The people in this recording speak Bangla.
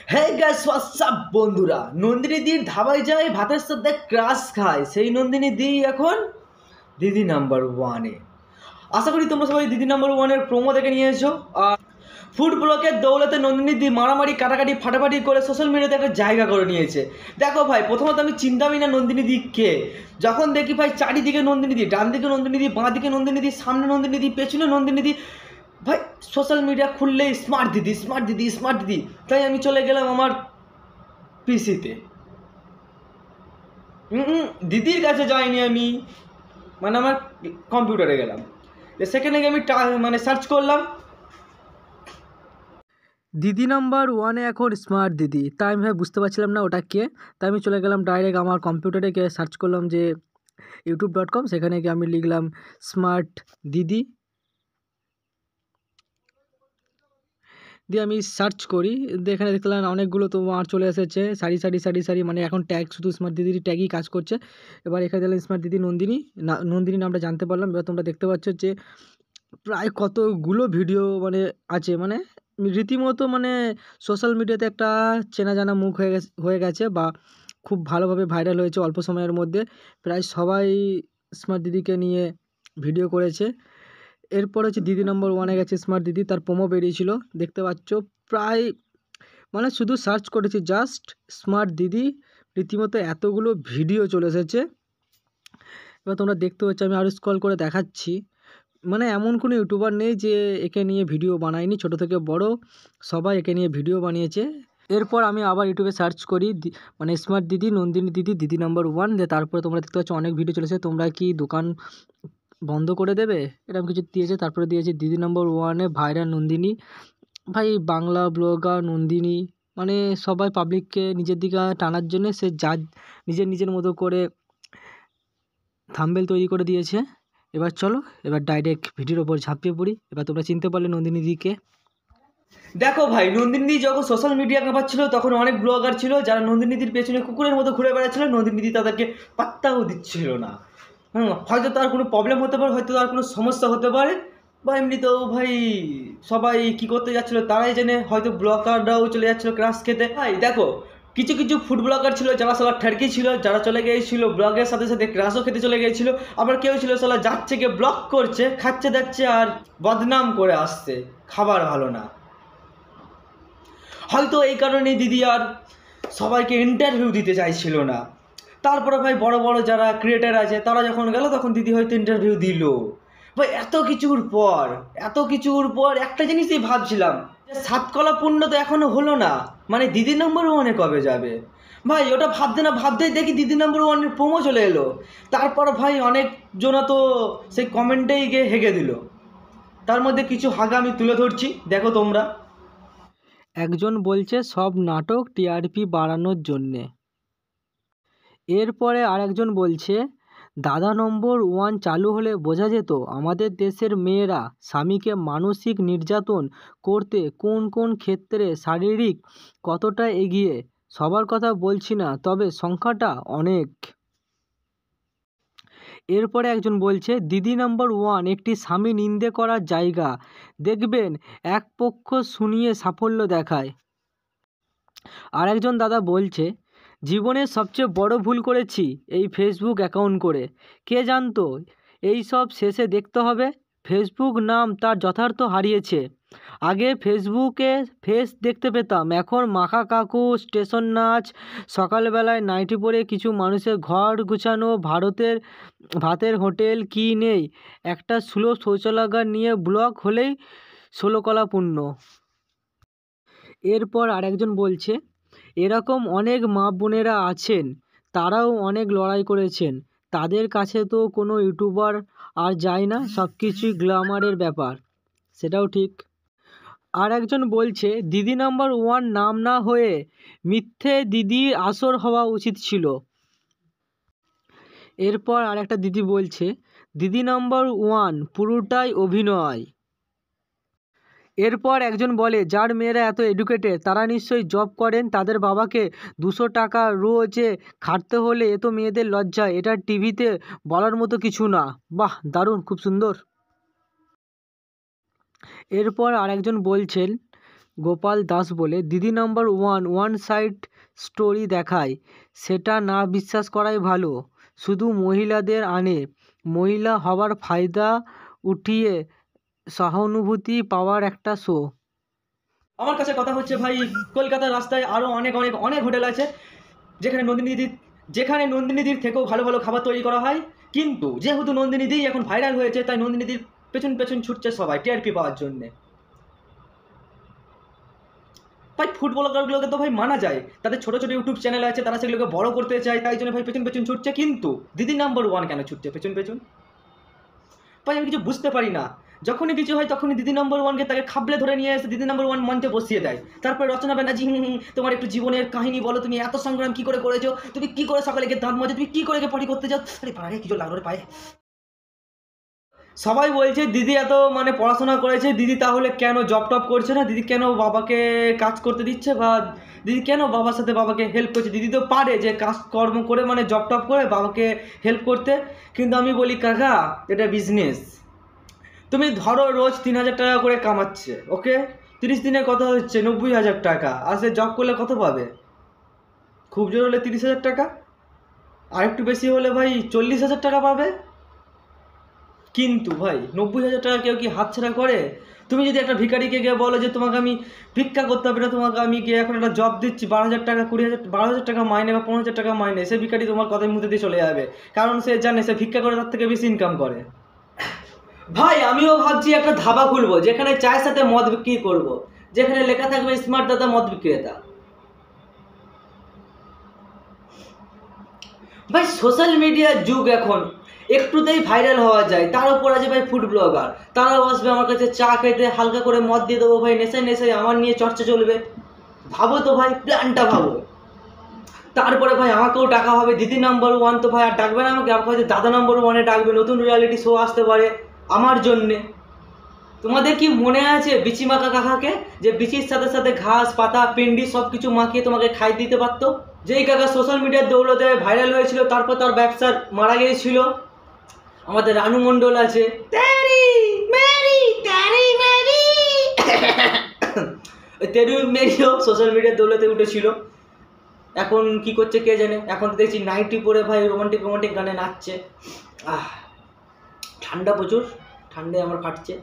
হ্যাঁ গাইস হোয়াটসঅ্যাপ বন্ধুরা, নন্দিনী দির ধাবায় যায় ভাতের সাথে ক্রাশ খায়, সেই নন্দিনী দি এখন দিদি নাম্বার ওয়ানে। আশা করি তোমরা সবাই দিদি নাম্বার ওয়ানের প্রোমো দেখে নিয়েছো। আর ফুড ব্লকের দৌলতে নন্দিনী দি মারামারি কাটাকাটি ফাটাফাটি করে সোশ্যাল মিডিয়াতে একটা জায়গা করে নিয়েছে। দেখো ভাই, প্রথমত আমি চিন্তাই না নন্দিনী দি কে। যখন দেখি ভাই চারিদিকে নন্দিনী দি, ডান দিকে নন্দিনী দি, বাঁ দিকে নন্দিনী দি, সামনে নন্দিনী দি, পেছনে নন্দিনী দি, ভাই সোশ্যাল মিডিয়া খুললেই স্মার্ট দিদি স্মার্ট দিদি স্মার্ট দিদি। তাই আমি চলে গেলাম আমার পিসিতে। দিদির কাছে যাইনি আমি, মানে আমার কম্পিউটারে গেলাম। সেখানে গিয়ে আমি মানে সার্চ করলাম দিদি নাম্বার ওয়ানে এখন স্মার্ট দিদি। তাই আমি ভাই বুঝতে পারছিলাম না ওটা কে। তাই আমি চলে গেলাম ডাইরেক্ট আমার কম্পিউটারে গিয়ে সার্চ করলাম যে youtube.com, সেখানে গিয়ে আমি লিখলাম স্মার্ট দিদি, দিয়ে আমি সার্চ করি। এখানে দেখলাম অনেকগুলো তোমার চলে এসেছে সারি সারি সারি সারি, মানে এখন ট্যাগ শুধু স্মার্ট দিদির ট্যাগই কাজ করছে। এবার এখানে দেখলাম স্মার্ট দিদি নন্দিনী, নন্দিনী নামটা জানতে পারলাম। এবার তোমরা দেখতে পাচ্ছ যে প্রায় কতগুলো ভিডিও মানে আছে, মানে রীতিমতো মানে সোশ্যাল মিডিয়াতে একটা চেনা জানা মুখ হয়ে গেছে বা খুব ভালোভাবে ভাইরাল হয়েছে অল্প সময়ের মধ্যে। প্রায় সবাই স্মার্ট দিদিকে নিয়ে ভিডিও করেছে। এরপর হচ্ছে দিদি নম্বর ওয়ানে গেছে স্মার্ট দিদি, তার প্রোমো বেরিয়েছিল দেখতে পাচ্ছ। প্রায় মানে শুধু সার্চ করেছি জাস্ট স্মার্ট দিদি, রীতিমতো এতগুলো ভিডিও চলে এসেছে। এবার তোমরা দেখতে পাচ্ছ, আমি আরও স্ক্রল করে দেখাচ্ছি। মানে এমন কোনো ইউটিউবার নেই যে একে নিয়ে ভিডিও বানায়নি, ছোট থেকে বড় সবাই একে নিয়ে ভিডিও বানিয়েছে। এরপর আমি আবার ইউটিউবে সার্চ করি মানে স্মার্ট দিদি, নন্দিনী দিদি, দিদি নাম্বার ওয়ান, দিয়ে তারপরে তোমরা দেখতে পাচ্ছ অনেক ভিডিও চলেছে, তোমরা কি দোকান বন্ধ করে দেবে এরকম কিছু দিয়েছে। তারপরে দিয়েছে দিদি নাম্বার ওয়ানে ভাইরাল নন্দিনী। ভাই বাংলা ব্লগার নন্দিনী, মানে সবাই পাবলিককে নিজের দিকে টানার জন্য সে যা নিজের নিজের মতো করে থাম্বনেল তৈরি করে দিয়েছে। এবার চলো এবার ডাইরেক্ট ভিডিওর ওপর ঝাঁপিয়ে পড়ি। এবার তোমরা চিনতে পারলে নন্দিনী দিকে। দেখো ভাই, নন্দিনী দি যখন সোশ্যাল মিডিয়া কাঁপাচ্ছিল তখন অনেক ব্লগার ছিল যারা নন্দিনী দির পেছনে কুকুরের মতো ঘুরে বেড়াচ্ছিল, নন্দিনী দি তাদেরকে পাত্তাও দিচ্ছিল না। হয়তো তার কোনো প্রবলেম হতে পারে, হয়তো তার কোনো সমস্যা হতে পারে, বা এমনিতেও ভাই সবাই কি করতে যাচ্ছিল তারাই জেনে, হয়তো ব্লগাররাও চলে যাচ্ছিল ক্রাশ খেতে। ভাই দেখো, কিছু কিছু ফুড ব্লগার ছিল যারা সবার ঠেড়কি ছিল, যারা চলে গিয়েছিল ব্লগের সাথে সাথে ক্রাশও খেতে চলে গিয়েছিল। আবার কেউ ছিল সলা যাচ্ছে গিয়ে ব্লগ করছে, খাচ্ছে যাচ্ছে আর বদনাম করে আসছে, খাবার ভালো না। হয়তো এই কারণে দিদি আর সবাইকে ইন্টারভিউ দিতে চাইছিল না। তারপরে ভাই বড় বড় যারা ক্রিয়েটার আছে তারা যখন গেল তখন দিদি হয়তো ইন্টারভিউ দিল। ভাই এত কিছুর পর একটা জিনিসই ভাবছিলাম, সাতকলা পূর্ণ তো এখনো হলো না, মানে দিদি নম্বর ওয়ানে কবে যাবে। ভাই ওটা ভাবতে না ভাবতেই দেখি দিদি নম্বর ওয়ানের প্রোমো চলে এলো। তারপর ভাই অনেক জনা তো সেই কমেন্টেই গিয়ে হেগে দিল। তার মধ্যে কিছু হাগা আমি তুলে ধরছি, দেখো তোমরা। একজন বলছে সব নাটক টিআরপি বাড়ানোর জন্যে। এরপরে আরেকজন বলছে দাদা নম্বর ওয়ান চালু হলে বোঝা যেত আমাদের দেশের মেয়েরা স্বামীকে মানসিক নির্যাতন করতে কোন কোন ক্ষেত্রে শারীরিক কতটা এগিয়ে। সবার কথা বলছি না, তবে সংখ্যাটা অনেক। এরপরে একজন বলছে দিদি নাম্বার ওয়ান একটি স্বামী নিন্দে করার জায়গা, দেখবেন এক পক্ষ শুনিয়ে সাফল্য দেখায়। আর একজন দাদা বলছে জীবনের সবচেয়ে বড় ভুল করেছি এই ফেসবুক অ্যাকাউন্ট করে, কে জানতো এই সব শেষে দেখতে হবে। ফেসবুক নাম তার যথার্থ হারিয়েছে। আগে ফেসবুকে ফেস দেখতে পেতাম, এখন মাখা কাকু, স্টেশন নাচ, সকালবেলায় নাইটি পরে কিছু মানুষের ঘর গুছানো, ভাতের হোটেল কি নেই, একটা সুলভ শৌচালয় নিয়ে ব্লগ হলেই 16 কলা পূর্ণ। এরপর আরেকজন বলছে এরকম অনেক মা বোনেরা আছেন, তারাও অনেক লড়াই করেছেন, তাদের কাছে তো কোনো ইউটিউবার আর যায় না, সব কিছুই গ্ল্যামারের ব্যাপার। সেটাও ঠিক। আর একজন বলছে দিদি নাম্বার ওয়ান নাম না হয়ে মিথ্যে দিদির আসর হওয়া উচিত ছিল। এরপর আর একটা দিদি বলছে দিদি নাম্বার ওয়ান পুরোটাই অভিনয়। এরপর একজন বলে যার মেয়েরা এত এডুকেটেড তারা নিশ্চয়ই জব করেন, তাদের বাবাকে 200 টাকা রোজে খাটতে হলে এ তো মেয়েদের লজ্জা, এটা টিভিতে বলার মতো কিছু না। বাহ, দারুণ, খুব সুন্দর। এরপর আরেকজন বলছেন গোপাল দাস বলে, দিদি নাম্বার ওয়ান সাইড স্টোরি দেখায়, সেটা না বিশ্বাস করাই ভালো। শুধু মহিলাদের আনে, মহিলা হবার ফায়দা উঠিয়ে সহানুভূতি পাওয়ার একটা শো। আমার কাছে কথা হচ্ছে ভাই, কলকাতার রাস্তায় আরও অনেক অনেক অনেক হোটেল আছে যেখানে নন্দিনীদির থেকেও ভালো ভালো খাবার তৈরি করা হয়, কিন্তু যেহেতু নন্দিনীদি এখন ভাইরাল হয়েছে তাই নন্দিনীদির পেছন পেছন ছুটছে সবাই টিআরপি পাওয়ার জন্যে। ভাই ফুড ব্লগারগুলোকে তো ভাই মানা যায়, তাদের ছোটো ছোটো ইউটিউব চ্যানেল আছে, তারা সেগুলোকে বড় করতে চায়, তাই জন্য ভাই পেছন পেছন ছুটছে, কিন্তু দিদি নাম্বার ওয়ান কেন ছুটছে পেছন পেছন? ভাই আমি কিছু বুঝতে পারি না। যখনই কিছু হয় তখনই দিদি নাম্বার ওয়ানকে তাকে খাবলে ধরে নিয়ে এসে দিদি নাম্বার ওয়ান মঞ্চে বসিয়ে দেয়। তারপরে রচনা ব্যানার্জি তোমার একটু জীবনের কাহিনী বলো, তুমি এত সংগ্রাম কী করে করেছো, তুমি কী করে সকালে গিয়ে দাঁত মাজো, তুমি কী করে পার্টি করতে যাও। আরে পাড়ে কিছু লাগলো রে পায়ে। সবাই বলছে দিদি এত মানে পড়াশোনা করেছে, দিদি তাহলে কেন জব টপ করছে না, দিদি কেন বাবাকে কাজ করতে দিচ্ছে, বা দিদি কেন বাবার সাথে বাবাকে হেল্প করছে। দিদি তো পারে যে কাজকর্ম করে মানে জব টপ করে বাবাকে হেল্প করতে, কিন্তু আমি বলি কাকা এটা বিজনেস। তুমি ধরো রোজ 3,000 টাকা করে কামাচ্ছে, ওকে 30 দিনে কত হচ্ছে 90,000 টাকা, আর সে জব করলে কত পাবে? খুব জোর হলে 30,000 টাকা, আর একটু বেশি হলে ভাই 40,000 টাকা পাবে। কিন্তু ভাই 90,000 টাকা কেউ কি হাতছাড়া করে? তুমি যদি একটা ভিখারিকে গিয়ে বলো যে তোমাকে আমি ভিক্ষা করতে হবে না, তোমাকে আমি গিয়ে এখন একটা জব দিচ্ছি 12,000 টাকা 12,000 টাকা মাইনে বা 15,000 টাকা মাইনে, সে ভিখারি তোমার কথার মধ্যে দিয়ে চলে যাবে, কারণ সে জানে সে ভিক্ষা করে তার থেকে বেশি ইনকাম করে। ভাই আমিও ভাবছি একটা ধাবা খুলবো যেখানে চায়ের সাথে মদ বিক্রি করব, যেখানে লেখা থাকবে স্মার্ট দাদা মদ বিক্রেতা। ভাই সোশ্যাল মিডিয়ার যুগ এখন, একটুতেই ভাইরাল হওয়া যায়, তার উপর আছে ভাই ফুড ব্লগার, তারাও আসবে আমার কাছে চা খেতে, হালকা করে মদ দিয়ে দেবো ভাই, নেশায় নেশায় আমার নিয়ে চর্চা চলবে। ভাবো তো ভাই, প্ল্যানটা ভাবো। তারপরে ভাই আমাকেও ডাকা হবে দিদি নাম্বার ওয়ান, তো ভাই আর ডাকবে না আমাকে, আমাকে হয়তো দাদা নাম্বার ওয়ানে ডাকবে, নতুন রিয়ালিটি শো আসতে পারে আমার জন্যে। তোমাদের কি মনে আছে বিচি মাখা কাকাকে, যে বিচির সাথে সাথে ঘাস পাতা পিন্ডি সব কিছু মাখিয়ে তোমাকে খাই দিতে পারতো? যেই কাকা সোশ্যাল মিডিয়ার দৌলতে ভাইরাল হয়েছিল, তারপর তার ব্যবসা মারা গিয়েছিল। আমাদের রানু মণ্ডল আছে, তেরু মেরিও সোশ্যাল মিডিয়ার দৌলতে উঠেছিল, এখন কি করছে কে জানে। এখন তো দেখছি নাইটি পরে ভাই রোমান্টিক রোমান্টিক গানে নাচছে। ঠান্ডা প্রচুর, ঠান্ডায় আমার কাটছে।